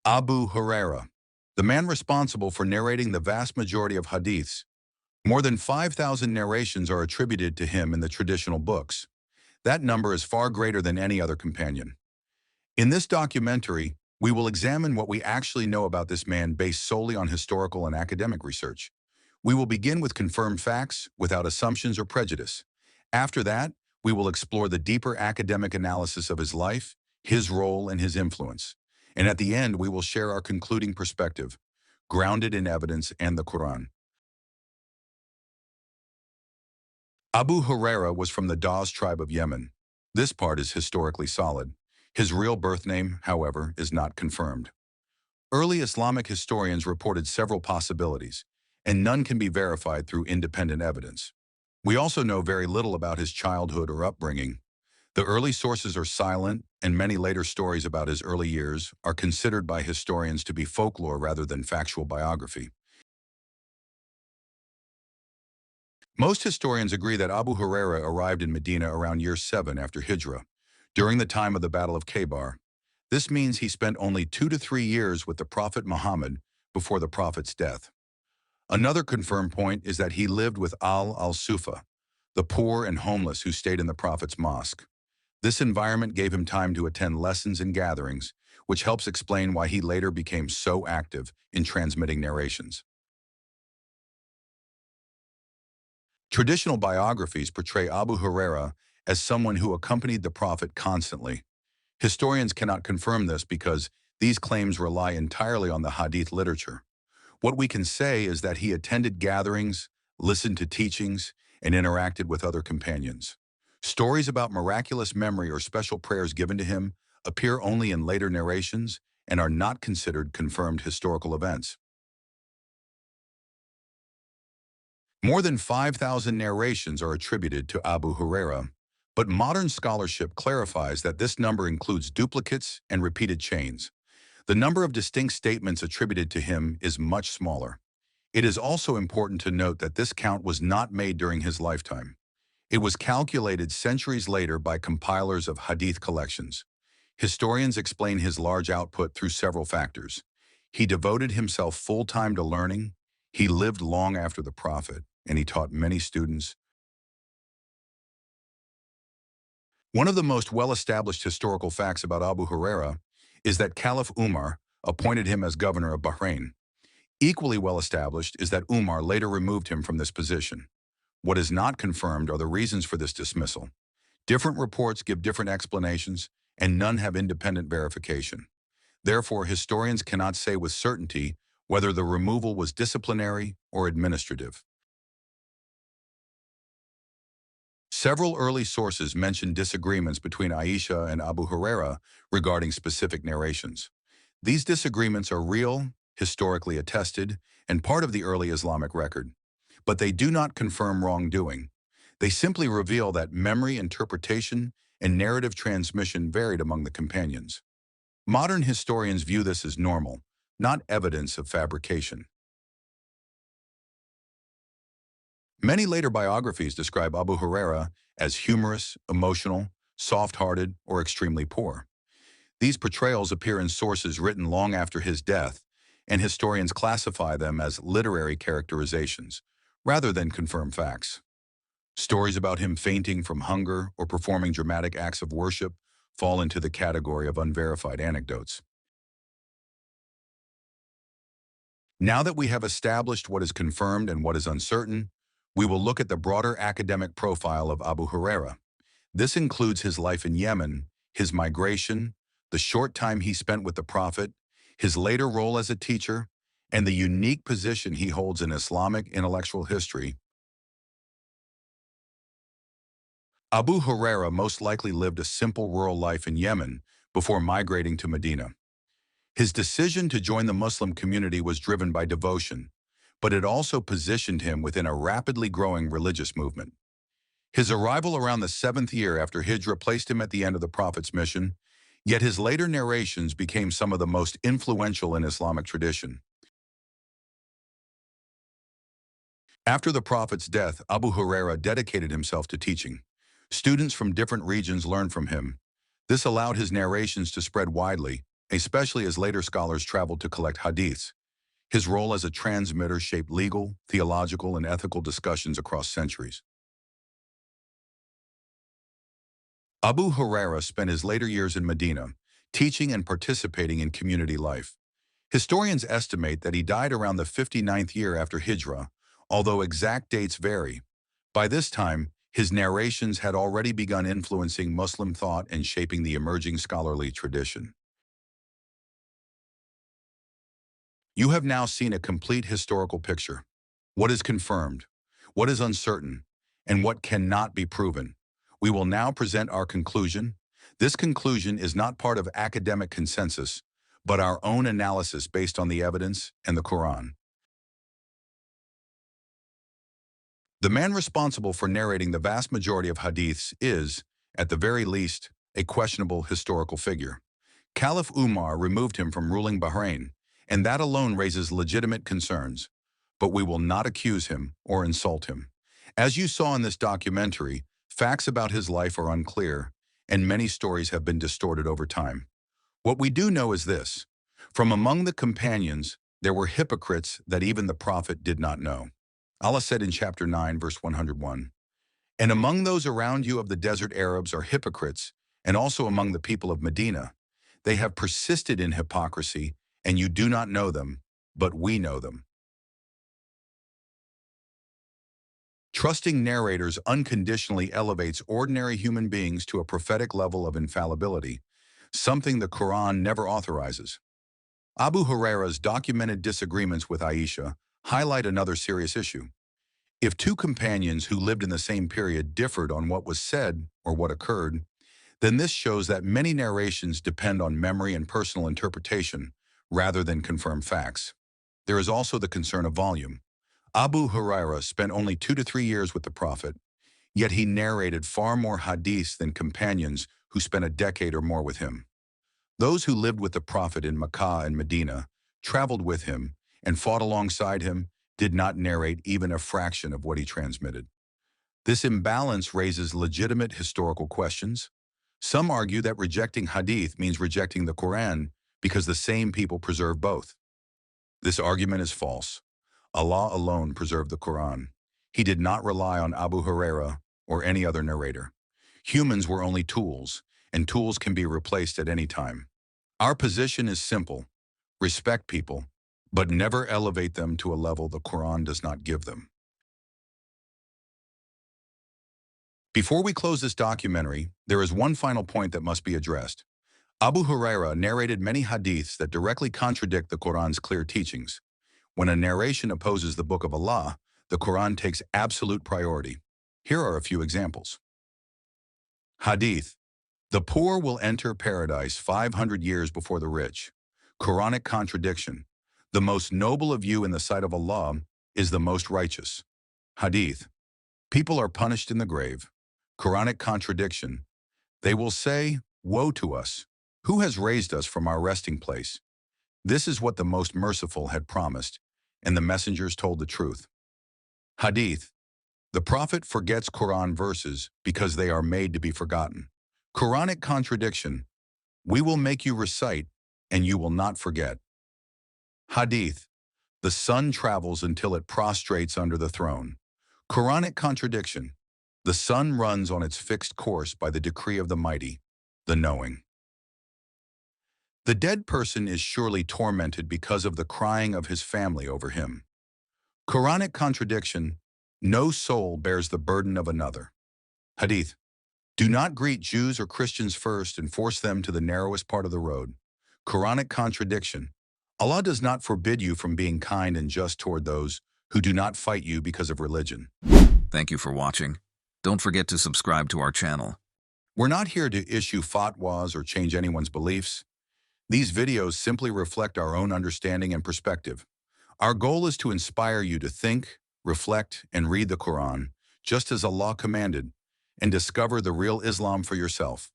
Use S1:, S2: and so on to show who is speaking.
S1: Abu Huraira, the man responsible for narrating the vast majority of hadiths. More than 5,000 narrations are attributed to him in the traditional books. That number is far greater than any other companion. In this documentary, we will examine what we actually know about this man based solely on historical and academic research. We will begin with confirmed facts without assumptions or prejudice. After that, we will explore the deeper academic analysis of his life, his role, and his influence. And at the end, we will share our concluding perspective, grounded in evidence and the Quran. Abu Huraira was from the Dawes tribe of Yemen. This part is historically solid. His real birth name, however, is not confirmed. Early Islamic historians reported several possibilities, and none can be verified through independent evidence. We also know very little about his childhood or upbringing. The early sources are silent, and many later stories about his early years are considered by historians to be folklore rather than factual biography. Most historians agree that Abu Huraira arrived in Medina around year 7 after Hijrah, during the time of the Battle of Khaybar. This means he spent only 2 to 3 years with the Prophet Muhammad before the Prophet's death. Another confirmed point is that he lived with al-Sufa, the poor and homeless who stayed in the Prophet's mosque. This environment gave him time to attend lessons and gatherings, which helps explain why he later became so active in transmitting narrations. Traditional biographies portray Abu Huraira as someone who accompanied the Prophet constantly. Historians cannot confirm this because these claims rely entirely on the Hadith literature. What we can say is that he attended gatherings, listened to teachings, and interacted with other companions. Stories about miraculous memory or special prayers given to him appear only in later narrations and are not considered confirmed historical events. More than 5,000 narrations are attributed to Abu Huraira, but modern scholarship clarifies that this number includes duplicates and repeated chains. The number of distinct statements attributed to him is much smaller. It is also important to note that this count was not made during his lifetime. It was calculated centuries later by compilers of hadith collections. Historians explain his large output through several factors. He devoted himself full-time to learning, he lived long after the Prophet, and he taught many students. One of the most well-established historical facts about Abu Huraira is that Caliph Umar appointed him as governor of Bahrain. Equally well-established is that Umar later removed him from this position. What is not confirmed are the reasons for this dismissal. Different reports give different explanations, and none have independent verification. Therefore, historians cannot say with certainty whether the removal was disciplinary or administrative. Several early sources mention disagreements between Aisha and Abu Huraira regarding specific narrations. These disagreements are real, historically attested, and part of the early Islamic record. But they do not confirm wrongdoing. They simply reveal that memory, interpretation, and narrative transmission varied among the companions. Modern historians view this as normal, not evidence of fabrication. Many later biographies describe Abu Huraira as humorous, emotional, soft-hearted, or extremely poor. These portrayals appear in sources written long after his death, and historians classify them as literary characterizations, rather than confirmed facts. Stories about him fainting from hunger or performing dramatic acts of worship fall into the category of unverified anecdotes. Now that we have established what is confirmed and what is uncertain, we will look at the broader academic profile of Abu Huraira. This includes his life in Yemen, his migration, the short time he spent with the Prophet, his later role as a teacher, and the unique position he holds in Islamic intellectual history. Abu Huraira most likely lived a simple rural life in Yemen before migrating to Medina. His decision to join the Muslim community was driven by devotion, but it also positioned him within a rapidly growing religious movement. His arrival around the 7th year after Hijrah placed him at the end of the Prophet's mission, yet his later narrations became some of the most influential in Islamic tradition. After the Prophet's death, Abu Huraira dedicated himself to teaching. Students from different regions learned from him. This allowed his narrations to spread widely, especially as later scholars traveled to collect hadiths. His role as a transmitter shaped legal, theological, and ethical discussions across centuries. Abu Huraira spent his later years in Medina, teaching and participating in community life. Historians estimate that he died around the 59th year after Hijrah, although exact dates vary. By this time, his narrations had already begun influencing Muslim thought and shaping the emerging scholarly tradition. You have now seen a complete historical picture. What is confirmed, what is uncertain, and what cannot be proven. We will now present our conclusion. This conclusion is not part of academic consensus, but our own analysis based on the evidence and the Quran. The man responsible for narrating the vast majority of hadiths is, at the very least, a questionable historical figure. Caliph Umar removed him from ruling Bahrain, and that alone raises legitimate concerns. But we will not accuse him or insult him. As you saw in this documentary, facts about his life are unclear, and many stories have been distorted over time. What we do know is this: from among the companions, there were hypocrites that even the Prophet did not know. Allah said in chapter 9, verse 101, "And among those around you of the desert Arabs are hypocrites, and also among the people of Medina. They have persisted in hypocrisy, and you do not know them, but we know them." Trusting narrators unconditionally elevates ordinary human beings to a prophetic level of infallibility, something the Quran never authorizes. Abu Huraira's documented disagreements with Aisha highlight another serious issue. If two companions who lived in the same period differed on what was said or what occurred, then this shows that many narrations depend on memory and personal interpretation rather than confirmed facts. There is also the concern of volume. Abu Huraira spent only 2 to 3 years with the Prophet, yet he narrated far more hadiths than companions who spent a decade or more with him. Those who lived with the Prophet in Mecca and Medina, traveled with him, and fought alongside him did not narrate even a fraction of what he transmitted. This imbalance raises legitimate historical questions. Some argue that rejecting hadith means rejecting the Quran because the same people preserve both. This argument is false. Allah alone preserved the Quran. He did not rely on Abu Huraira or any other narrator. Humans were only tools, and tools can be replaced at any time. Our position is simple: respect people, but never elevate them to a level the Quran does not give them. Before we close this documentary, there is one final point that must be addressed. Abu Huraira narrated many hadiths that directly contradict the Quran's clear teachings. When a narration opposes the Book of Allah, the Quran takes absolute priority. Here are a few examples. Hadith: the poor will enter paradise 500 years before the rich. Quranic contradiction: the most noble of you in the sight of Allah is the most righteous. Hadith: people are punished in the grave. Quranic contradiction: they will say, "Woe to us! Who has raised us from our resting place?" This is what the Most Merciful had promised, and the messengers told the truth. Hadith: the Prophet forgets Quran verses because they are made to be forgotten. Quranic contradiction: we will make you recite, and you will not forget. Hadith: the sun travels until it prostrates under the throne. Quranic contradiction: the sun runs on its fixed course by the decree of the mighty, the knowing. The dead person is surely tormented because of the crying of his family over him. Quranic contradiction: no soul bears the burden of another. Hadith: do not greet Jews or Christians first and force them to the narrowest part of the road. Quranic contradiction: Allah does not forbid you from being kind and just toward those who do not fight you because of religion.
S2: Thank you for watching. Don't forget to subscribe to our channel.
S1: We're not here to issue fatwas or change anyone's beliefs. These videos simply reflect our own understanding and perspective. Our goal is to inspire you to think, reflect, and read the Quran, just as Allah commanded, and discover the real Islam for yourself.